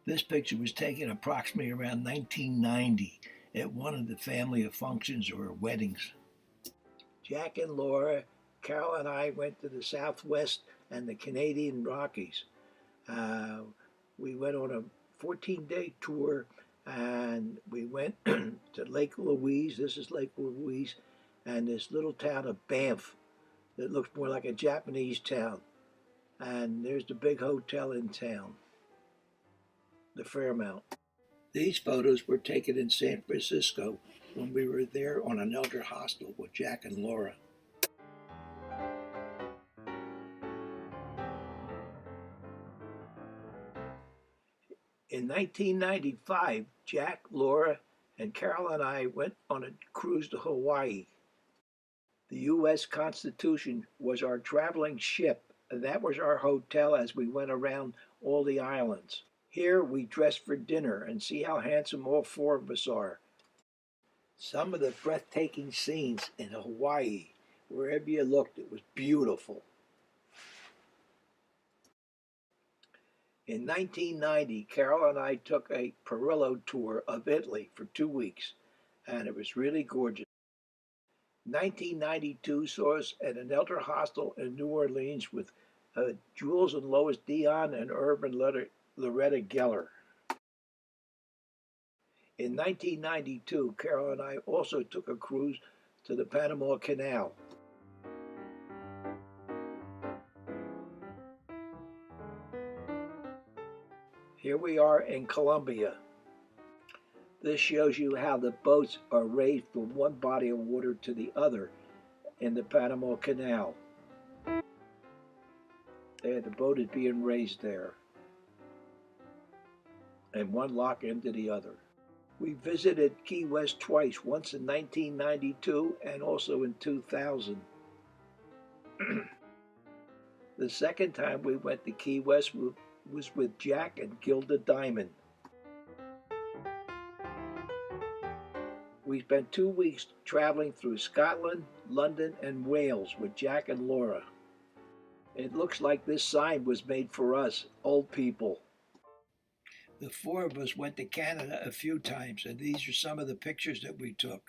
This picture was taken approximately around 1990 at one of the family functions or weddings. Jack and Laura, Carol and I went to the Southwest and the Canadian Rockies. We went on a 14-day tour, and we went to Lake Louise. This is Lake Louise, and this little town of Banff that looks more like a Japanese town. And there's the big hotel in town, the Fairmount. These photos were taken in San Francisco when we were there on an elder hostel with Jack and Laura. In 1995, Jack, Laura, and Carol and I went on a cruise to Hawaii. The U.S. Constitution was our traveling ship, and that was our hotel as we went around all the islands. Here we dressed for dinner and see how handsome all four of us are. Some of the breathtaking scenes in Hawaii, wherever you looked, it was beautiful. In 1990, Carol and I took a Perillo tour of Italy for 2 weeks, and it was really gorgeous. 1992 saw us at an elder hostel in New Orleans with Jules and Lois Dion and Irv and Loretta Geller. In 1992, Carol and I also took a cruise to the Panama Canal. Here we are in Colombia. This shows you how the boats are raised from one body of water to the other in the Panama Canal. There, the boat is being raised there, and one lock into the other. We visited Key West twice, once in 1992 and also in 2000. The second time we went to Key West was with Jack and Gilda Diamond. We spent 2 weeks traveling through Scotland, London, and Wales with Jack and Laura. It looks like this sign was made for us, old people. The four of us went to Canada a few times, and these are some of the pictures that we took.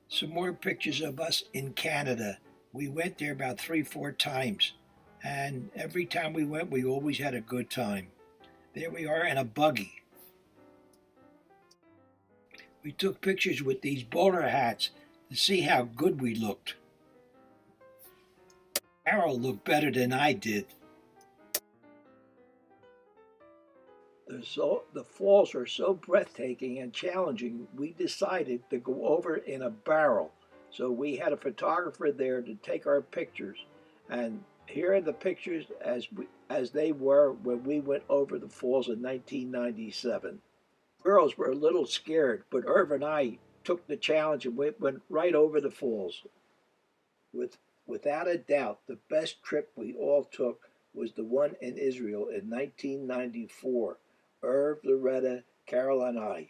Some more pictures of us in Canada. We went there about 3-4 times, and every time we went, we always had a good time. There we are in a buggy. We took pictures with these bowler hats to see how good we looked. Carol looked better than I did. The falls are so breathtaking and challenging, we decided to go over in a barrel. So we had a photographer there to take our pictures. And here are the pictures as they were when we went over the falls in 1997. Girls were a little scared, but Irv and I took the challenge and went right over the falls. Without a doubt, the best trip we all took was the one in Israel in 1994. Irv, Loretta, Carol, and I.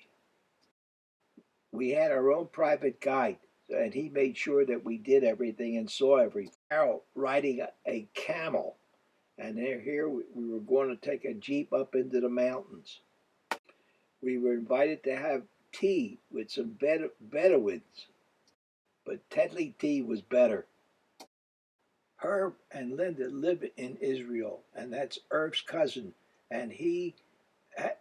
We had our own private guide, and he made sure that we did everything and saw everything. Carol riding a camel, and here we were going to take a jeep up into the mountains. We were invited to have tea with some Bedouins, but Tetley tea was better. Herb and Linda live in Israel, and that's Irv's cousin, and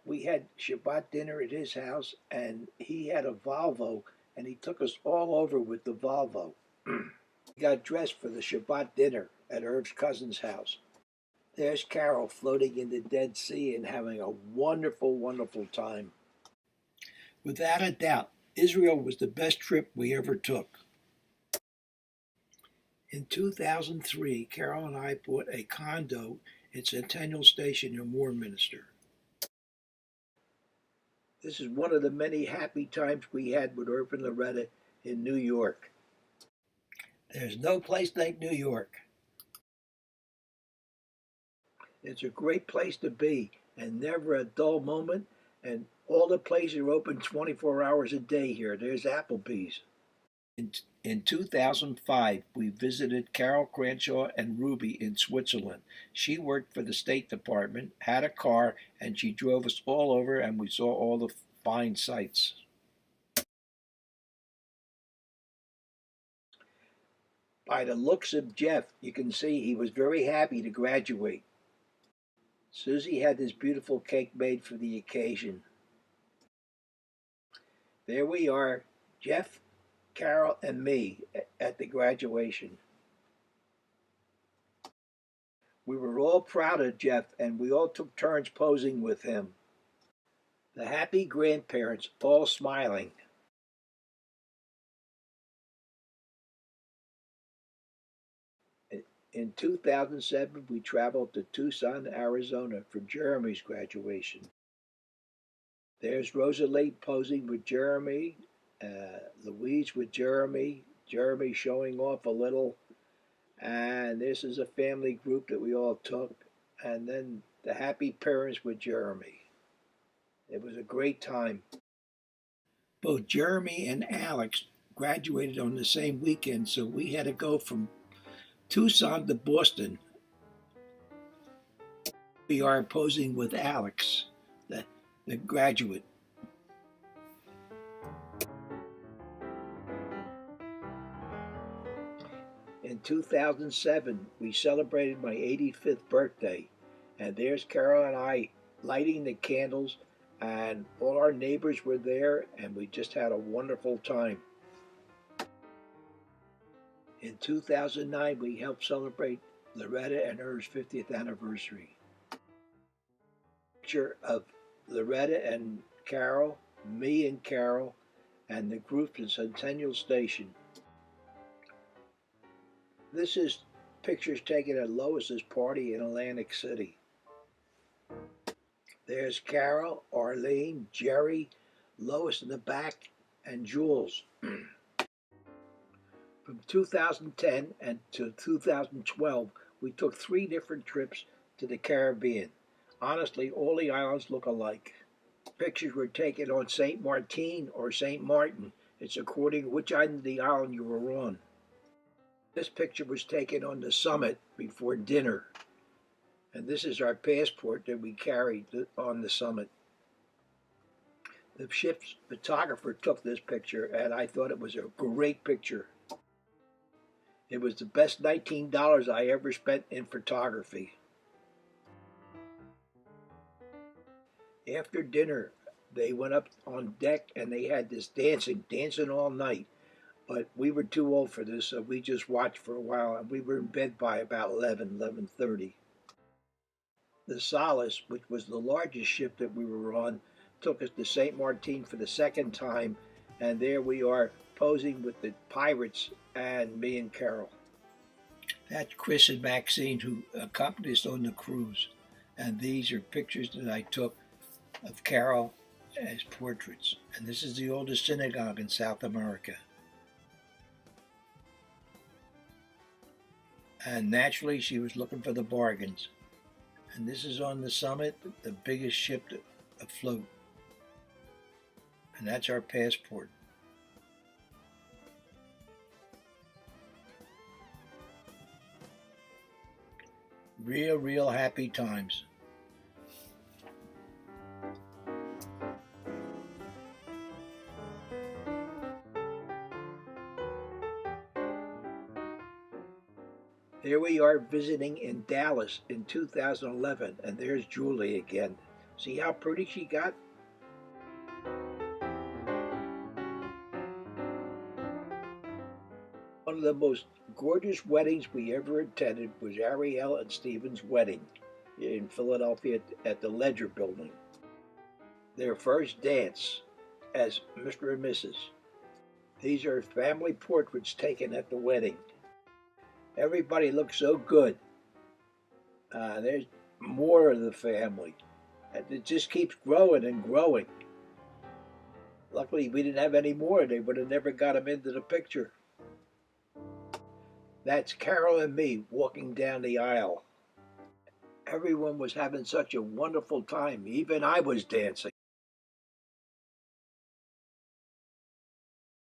we had Shabbat dinner at his house, and he had a Volvo, and he took us all over with the Volvo. We got dressed for the Shabbat dinner at Irv's cousin's house. There's Carol floating in the Dead Sea and having a wonderful, wonderful time. Without a doubt, Israel was the best trip we ever took. In 2003, Carol and I bought a condo at Centennial Station in Warminster. This is one of the many happy times we had with Irv and Loretta in New York. There's no place like New York. It's a great place to be, and never a dull moment, And all the places are open 24 hours a day here. There's Applebee's. In 2005, we visited Carol Cranshaw and Ruby in Switzerland. She worked for the State Department, had a car, and she drove us all over, and we saw all the fine sights. By the looks of Jeff, you can see he was very happy to graduate. Susie had this beautiful cake made for the occasion. There we are, Jeff, Carol, and me at the graduation. We were all proud of Jeff, and we all took turns posing with him. The happy grandparents all smiling. In 2007, we traveled to Tucson, Arizona for Jeremy's graduation. There's Rosalie posing with Jeremy, Louise with Jeremy, Jeremy showing off a little, and this is a family group that we all took, and then the happy parents with Jeremy. It was a great time. Both Jeremy and Alex graduated on the same weekend, so we had to go from Tucson to Boston. We are posing with Alex, the graduate. In 2007, we celebrated my 85th birthday, and there's Carol and I lighting the candles, and all our neighbors were there, and we just had a wonderful time. In 2009, we helped celebrate Loretta and her's 50th anniversary. Picture of Loretta and Carol, me and Carol, and the group in Centennial Station. This is pictures taken at Lois's party in Atlantic City. There's Carol, Arlene, Jerry, Lois in the back, and Jules. From 2010 and to 2012, we took 3 different trips to the Caribbean. Honestly, all the islands look alike. Pictures were taken on St. Martin or St. Martin. It's according to which end of the island you were on. This picture was taken on the summit before dinner. And this is our passport that we carried on the summit. The ship's photographer took this picture, and I thought it was a great picture. It was the best $19 I ever spent in photography. After dinner, they went up on deck and they had this dancing all night. But we were too old for this, so we just watched for a while, and we were in bed by about 11:30. The Solace, which was the largest ship that we were on, took us to St. Martin for the second time, and there we are posing with the pirates and me and Carol. That's Chris and Maxine who accompanied us on the cruise, and these are pictures that I took of Carol as portraits. And this is the oldest synagogue in South America. And naturally, she was looking for the bargains. And this is on the summit, the biggest ship afloat. And that's our passport. Real happy times. There we are visiting in Dallas in 2011, and there's Julie again. See how pretty she got? One of the most gorgeous weddings we ever attended was Ariel and Stephen's wedding in Philadelphia at the Ledger Building. Their first dance as Mr. and Mrs. These are family portraits taken at the wedding. Everybody looks so good. There's more of the family. It just keeps growing and growing. Luckily, we didn't have any more. They would have never got them into the picture. That's Carol and me walking down the aisle. Everyone was having such a wonderful time. Even I was dancing.